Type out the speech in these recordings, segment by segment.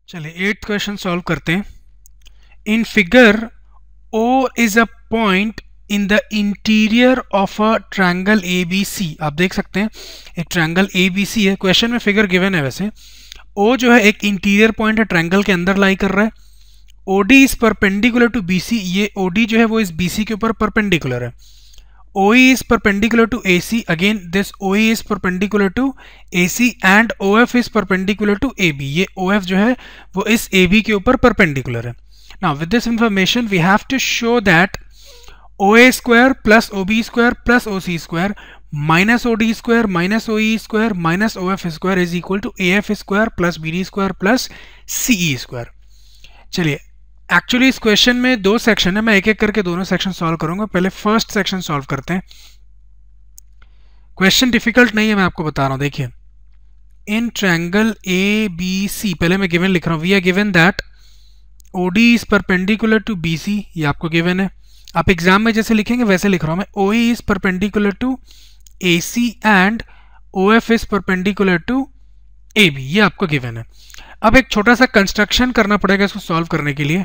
चलिए 8th question solve करते हैं। In figure O is a point in the interior of a triangle ABC। आप देख सकते हैं एक ट्रायंगल ABC है, क्वेश्चन में फिगर गिवन है। वैसे O जो है एक इंटीरियर पॉइंट है, ट्रायंगल के अंदर लाई कर रहा है। OD is perpendicular to BC, ये OD जो है वो इस BC के ऊपर परपेंडिकुलर है। OE is perpendicular to AC, again this OE is perpendicular to AC and OF is perpendicular to AB, ये OF जो है वो इस AB के ऊपर perpendicular है। Now with this information we have to show that OA square plus OB square plus OC square minus OD square minus OE square minus OF square is equal to AF square plus BD square plus CE square। चलिए actually इस question में दो section है, मैं एक एक करके दोनों सेक्शन सॉल्व करूंगा। पहले फर्स्ट सेक्शन सॉल्व करते हैं। क्वेश्चन डिफिकल्ट नहीं है, मैं आपको बता रहा हूं। देखिए इन ट्रायंगल ABC, पहले मैं गिवन लिख रहा हूं। We are given that OD is perpendicular to BC, ये आपको गिवन है। आप एग्जाम में जैसे लिखेंगे वैसे लिख रहा हूं मैं। OE is perpendicular to AC and OF is perpendicular to AB, ये आपको गिवन है। अब एक छोटा सा कंस्ट्रक्शन करना पड़ेगा इसको सॉल्व करने के लिए।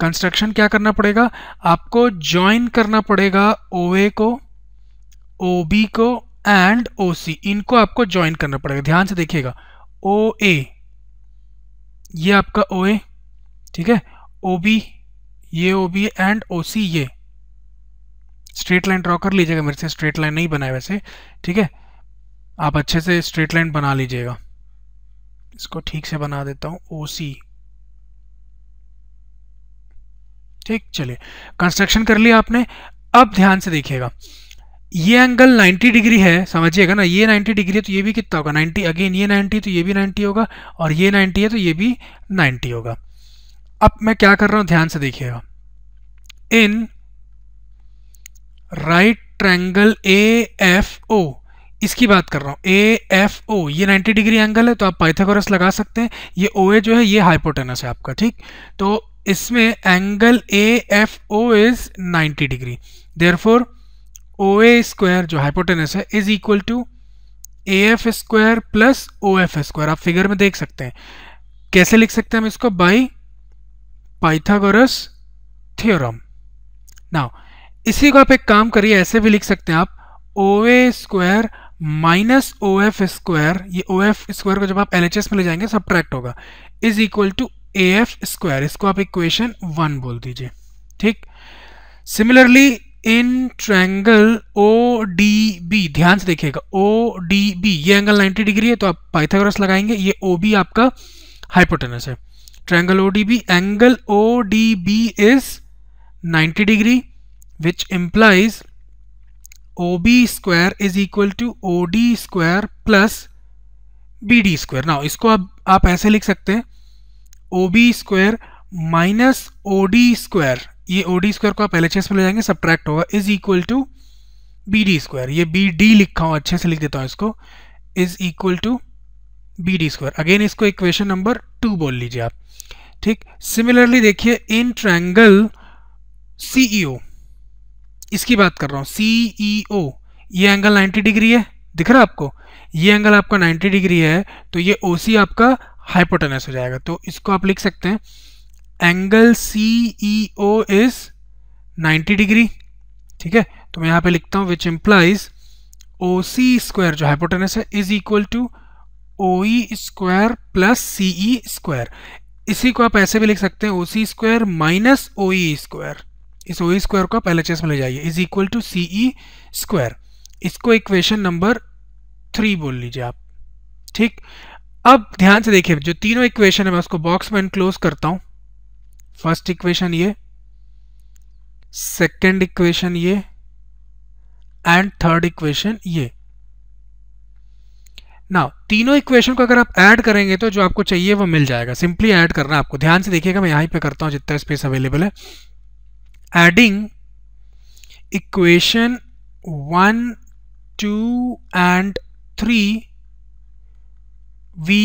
कंस्ट्रक्शन क्या करना पड़ेगा, आपको ज्वाइन करना पड़ेगा OA को, OB को एंड OC, इनको आपको ज्वाइन करना पड़ेगा। ध्यान से देखिएगा, OA ये आपका OA, ठीक है, OB ये OB एंड OC ये। स्ट्रेट लाइन ड्रॉ कर लीजिएगा, मेरे से स्ट्रेट लाइन नहीं बनाए वैसे, ठीक है, आप अच्छे से स्ट्रेट लाइन बना लीजिएगा। इसको ठीक से बना देता हूं, OC, ठीक। चलिए कंस्ट्रक्शन कर लिया आपने। अब ध्यान से देखिएगा, ये एंगल 90 डिग्री है, समझिएगा ना। ये 90 डिग्री है तो ये भी कितना होगा 90, अगेन ये 90 तो ये भी 90 होगा, और ये 90 है तो ये भी 90 होगा। अब मैं क्या कर रहा हूं, ध्यान से देखिएगा। इन राइट ट्रायंगल AFO, इसकी बात कर रहा हूं, AFO ये 90 डिग्री एंगल है तो आप पाइथागोरस लगा सकते हैं। ये OA जो है ये हाइपोटेनस है आपका, ठीक। तो इसमें angle AFO is 90 degree, therefore OA square जो हाइपोटेनस है is equal to AF square plus OF square. आप फिगर में देख सकते हैं। कैसे लिख सकते हैं हम इसको, बाय पाइथागोरस थ्योरम। नाउ इसी को आप एक काम करिए, ऐसे भी लिख सकते हैं आप, OA square minus OF square, ये OF स्क्वायर को जब आप LHS में ले जाएंगे सब्ट्रैक्ट होगा, is equal to AF square. इसको आप इक्वेशन 1 बोल दीजिए, ठीक। सिमिलरली इन ट्रायंगल ODB, ध्यान से देखिएगा, ODB ये एंगल 90 डिग्री है तो आप पाइथागोरस लगाएंगे। ये OB आपका हाइपोटेनस है। Triangle ODB, angle ODB is 90 degree which implies OB square is equal to OD square plus BD square। Now इसको आप ऐसे लिख सकते हैं, OB square minus OD square, ये OD square को आप LHS में ले जाएंगे सब्ट्रैक्ट होगा, is equal to BD square। ये BD लिखा हूं, अच्छे से लिख देता हूं इसको, is equal to BD square। Again इसको इक्वेशन नंबर 2 बोल लीजिए आप, ठीक। सिमिलरली देखिए इन ट्रायंगल CEO, इसकी बात कर रहा हूं, CEO ये एंगल 90 डिग्री है, दिख रहा है आपको, ये एंगल आपका 90 डिग्री है तो ये OC आपका हाइपोटेनस हो जाएगा। तो इसको आप लिख सकते हैं एंगल CEO इज 90 डिग्री, ठीक है। तो मैं यहां पे लिखता हूं विच इंप्लाइज OC स्क्वायर जो हाइपोटेनस है is equal to OE square plus CE square. इसी को आप ऐसे भी लिख सकते हैं, OC square minus OE square, इस OE स्क्वायर को आप LHS में ले जाइए, is equal to CE square. इसको इक्वेशन नंबर 3 बोल लीजिए आप, ठीक। अब ध्यान से देखिए, जो तीनों इक्वेशन है मैं उसको बॉक्स में एनक्लोज करता हूं। फर्स्ट इक्वेशन ये, सेकंड इक्वेशन ये एंड थर्ड इक्वेशन ये। नाउ तीनों इक्वेशन को अगर आप ऐड करेंगे तो जो आपको चाहिए वो मिल जाएगा। सिंपली ऐड करना है आपको। ध्यान से देखिएगा, मैं यहीं पे करता हूं जितना स्पेस अवेलेबल है। Adding equation 1, 2 and 3 we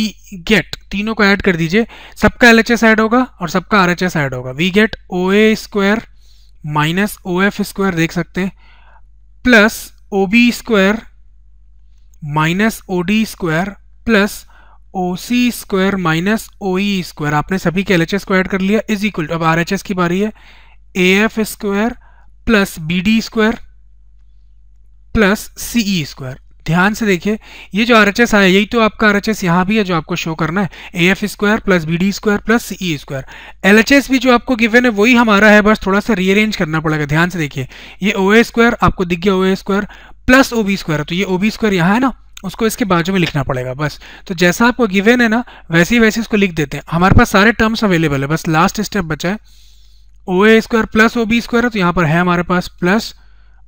get, तीनों को ऐड कर दीजिए, सबका LHS ऐड होगा और सबका RHS ऐड होगा। we get OA square minus OF square, देख सकते हैं, plus OB square minus OD square plus O C square minus O E square, आपने सभी के LHS को ऐड कर लिया, इज इक्वल टू, अब RHS की बारी है, A F square plus B D square plus C E square. ध्यान से देखिए, ये जो RHS आया यही तो आपका RHS यहाँ भी है जो आपको शो करना है, A F square plus B D square plus C E square. LHS भी जो आपको गिवन है वही हमारा है, बस थोड़ा सा रीअरेंज करना पड़ेगा। ध्यान से देखिए, ये ओ ए स्क्वायर आपको दिख गया, O A square plus O B square, तो ये ओ बी स्क्वायर यहाँ है ना, उसको इसके बाजू में लिखना पड़ेगा बस। तो जैसा आपको गिवन है ना वैसे ही वैसे इसको लिख देते हैं। हमारे पास सारे टर्म्स अवेलेबल है, बस लास्ट स्टेप बचा है, O A square plus O B square है, तो यहाँ पर है हमारे पास plus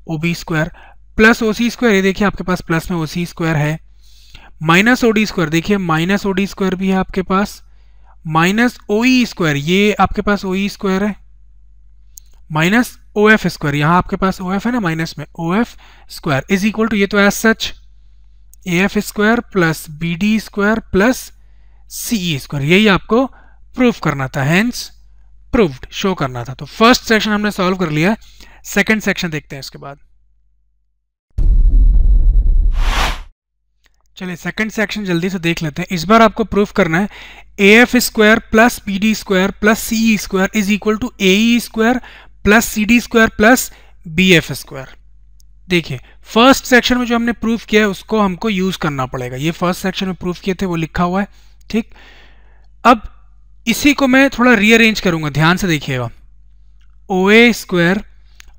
O B square plus O C square, ये देखिए आपके पास प्लस में ओ सी स्क्वायर है, माइनस ओ डी स्क्वायर, देखिए माइनस ओ डी स्क्वायर भी है आपके पास, माइनस ओ ई स्क्वायर, ये आपके पास ओ ई स्क्वायर है, माइनस ओ एफ स्क्वायर, यहाँ आपके पास ओ एफ है ना माइनस में, O F square is equal to, ये तो as such A F square plus B D square plus C E square, यही आपको प्रूफ करना था, हेंस प्रूव्ड शो करना था। तो फर्स्ट सेक्शन हमने सॉल्व कर लिया, सेकंड सेक्शन देखते हैं इसके बाद। चलिए सेकंड सेक्शन जल्दी से देख लेते हैं। इस बार आपको प्रूफ करना है A F square plus B D square plus C E square is equal to A E square plus C D square plus B F square. देखिए फर्स्ट सेक्शन में जो हमने प्रूफ किया है उसको हमको यूज करना पड़ेगा, ये फर्स्ट सेक्शन में प्रूफ किए थे वो लिखा हुआ है, ठीक। अब इसी को मैं थोड़ा रीअरेंज करूंगा, ध्यान से देखिएगा, ओ A square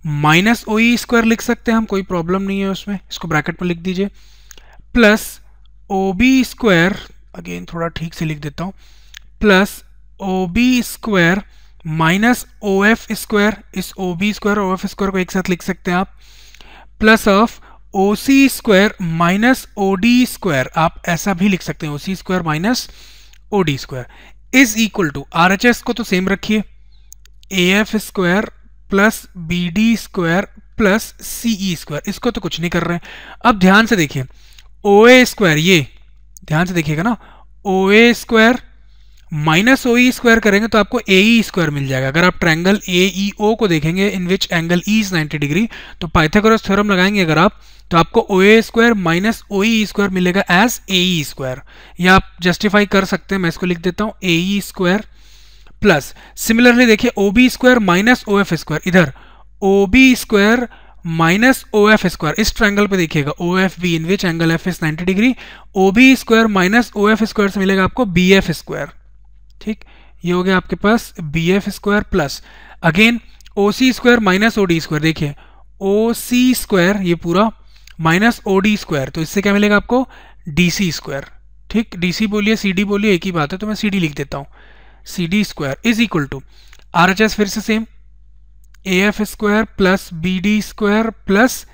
minus O E square लिख सकते हैं हम, कोई प्रॉब्लम नहीं है उसमें, इसको ब्रैकेट में लिख दीजिए, plus O B square, again थोड़ा ठीक से लिख देता हूं, plus O B square minus O F square, इस ओ बी स्क्वायर और ओ एफ स्क्वायर को एक साथ लिख सकते हैं आप, plus of O C square minus O D square, आप ऐसा भी लिख सकते हैं, O C square minus O D square is equal to, R H S को तो सेम रखिए, A F square plus B D square plus C E square, इसको तो कुछ नहीं कर रहे हैं। अब ध्यान से देखिए, ओ ए स्क्वायर, ये ध्यान से देखिएगा ना, ओ A square minus O E square करेंगे तो आपको ए ई स्क्वायर मिल जाएगा। अगर आप ट्रायंगल ए ई ओ को देखेंगे in which angle E is 90 degree, तो पाइथागोरस थ्योरम लगाएंगे अगर आप, तो आपको O A square minus O E square मिलेगा एज ए ई स्क्वायर, या आप जस्टिफाई कर सकते हैं, मैं इसको लिख देता हूं A E square plus, similarly देखिए O B square minus O F square, इधर O B square minus O F square, इस ट्रायंगल पे देखिएगा O F B in which angle F is 90 degree, O B square minus O F square से मिलेगा आपको B F square, ठीक। ये हो गया आपके पास B F square plus again O C square minus O D square, देखिए ओ सी स्क्वायर ये पूरा माइनस ओ डी स्क्वायर, तो इससे क्या मिलेगा आपको डी सी स्क्वायर, ठीक। डी सी बोलिए सी डी बोलिए एक ही बात है, तो मैं सी डी लिख देता हूँ, C D square is equal to R H S फिर से same, A F square plus B D square plus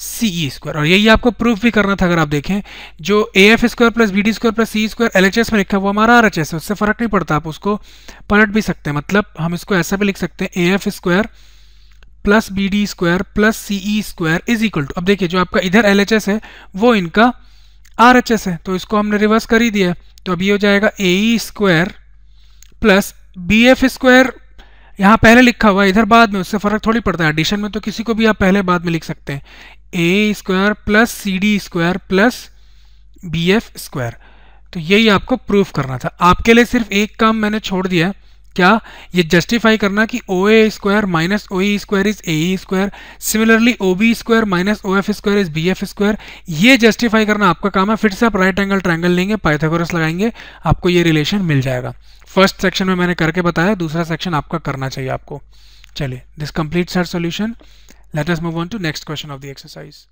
C E square, और यही आपको प्रूफ भी करना था। अगर आप देखें जो A F square plus B D square plus C square L H S में लिखा हुआ हमारा आर एच एस है, उससे फर्क नहीं पड़ता, आप उसको पलट भी सकते हैं, मतलब हम इसको ऐसा भी लिख सकते हैं A F square plus B D square plus C E square is equal to, अब देखिए जो आपका इधर एल एच एस है वो इनका आर एच एस है, तो इसको हमने रिवर्स कर ही दिया, तो अब ये हो जाएगा A E square plus B F square, यहाँ पहले लिखा हुआ है इधर बाद में, उससे फर्क थोड़ी पड़ता है, एडिशन में तो किसी को भी आप पहले बाद में लिख सकते हैं, A square plus C D square plus B F square. तो यही आपको प्रूफ करना था। आपके लिए सिर्फ एक काम मैंने छोड़ दिया, क्या, ये जस्टिफाई करना कि O A square minus O E square is A E square, similarly O B square minus O F square is B F square, ये जस्टिफाई करना आपका काम है। फिर से आप राइट एंगल ट्रायंगल लेंगे, पाइथागोरस लगाएंगे, आपको ये रिलेशन मिल जाएगा। फर्स्ट सेक्शन में मैंने करके बताया, दूसरा सेक्शन आपका करना चाहिए आपको। चलिए, this completes our solution, let us move on to next question of the exercise.